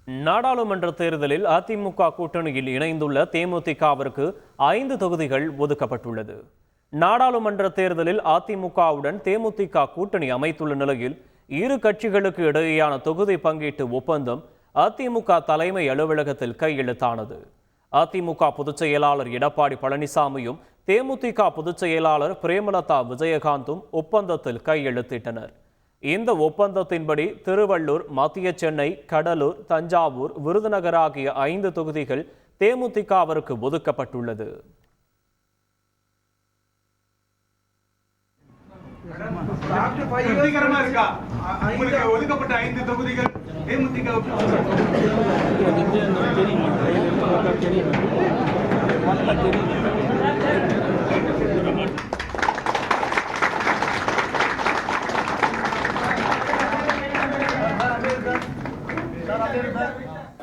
நாடாளுமன்ற தேர்தலில் அதிமுக கூட்டணியில் இணைந்துள்ள தேமுதிகவிற்கு 5 தொகுதிகள் ஒதுக்கப்பட்டுள்ளது. நாடாளுமன்ற தேர்தலில் அதிமுகவுடன் தேமுதிக கூட்டணி அமைத்துள்ள நிலையில் இரு கட்சிகளுக்கு இடையேயான தொகுதி பங்கீட்டு ஒப்பந்தம் அதிமுக தலைமை அலுவலகத்தில் கையெழுத்தானது. அதிமுக பொதுச் செயலாளர் எடப்பாடி பழனிசாமியும் தேமுதிக பொதுச் செயலாளர் பிரேமலதா விஜயகாந்தும் ஒப்பந்தத்தில் கையெழுத்திட்டனர். இந்த ஒப்பந்தத்தின்படி திருவள்ளூர், மத்திய சென்னை, கடலூர், தஞ்சாவூர், விருதுநகர் ஆகிய 5 தொகுதிகள் தேமுதிகவிற்கு ஒதுக்கப்பட்டுள்ளது. ஒதுக்கப்பட்ட 5 தொகுதிகள்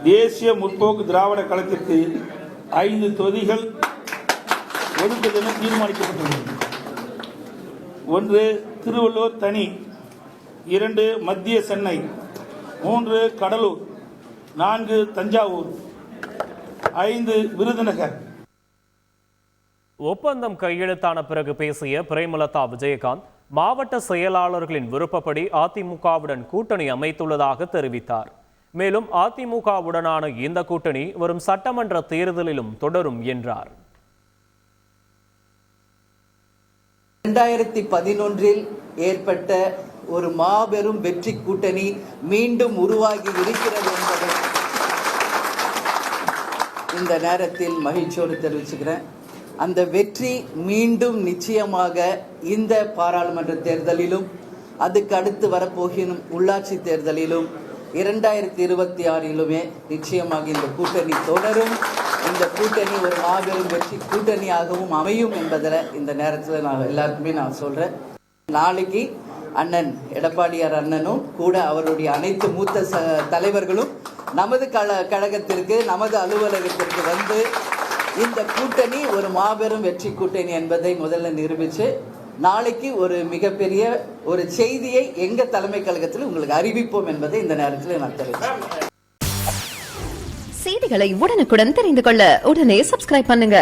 தேசிய முற்போக்கு திராவிட கழகத்திற்கு 5 தொகுதிகள் ஒதுக்குதென தீர்மானிக்கப்பட்டுள்ளது. 1 திருவள்ளூர் தனி, 2 மத்திய சென்னை, 3 கடலூர், 4 தஞ்சாவூர், 5 விருதுநகர். ஒப்பந்தம் கையெழுத்தான பிறகு பேசிய பிரேமலதா விஜயகாந்த் மாவட்ட செயலாளர்களின் விருப்பப்படி அதிமுகவுடன் கூட்டணி அமைத்துள்ளதாக தெரிவித்தார். மேலும் அதிமுகவுடனான இந்த கூட்டணி வரும் சட்டமன்ற தேர்தலிலும் தொடரும் என்றார். 2011 ஏற்பட்ட ஒரு மாபெரும் வெற்றி கூட்டணி மீண்டும் உருவாகி இருக்கிறது என்பதை இந்த நேரத்தில் மகிழ்ச்சியோடு தெரிவிச்சுக்கிறேன். அந்த வெற்றி மீண்டும் நிச்சயமாக இந்த பாராளுமன்ற தேர்தலிலும் அதுக்கு அடுத்து வரப்போகிற உள்ளாட்சி தேர்தலிலும் 2026 நிச்சயமாக இந்த கூட்டணி தொடரும். இந்த கூட்டணி ஒரு மாபெரும் வெற்றி கூட்டணியாகவும் அமையும் என்பதில் இந்த நேரத்தில் நான் சொல்றேன். நாளைக்கு அண்ணன் எடப்பாடியார் அண்ணனும் கூட அவருடைய அனைத்து மூத்த தலைவர்களும் நமது கழகத்திற்கு, நமது அலுவலகத்திற்கு வந்து இந்த கூட்டணி ஒரு மாபெரும் வெற்றி கூட்டணி என்பதை முதல்ல நிரூபித்து நாளைக்கு ஒரு மிகப்பெரிய ஒரு செய்தியை எங்க தலைமை கழகத்தில் உங்களுக்கு அறிவிப்போம் என்பதை இந்த நேரத்தில் நான் தெரிவிக்கிறேன். செய்திகளை உடனுக்குடன் தெரிந்து கொள்ள உடனே சப்ஸ்கிரைப் பண்ணுங்க.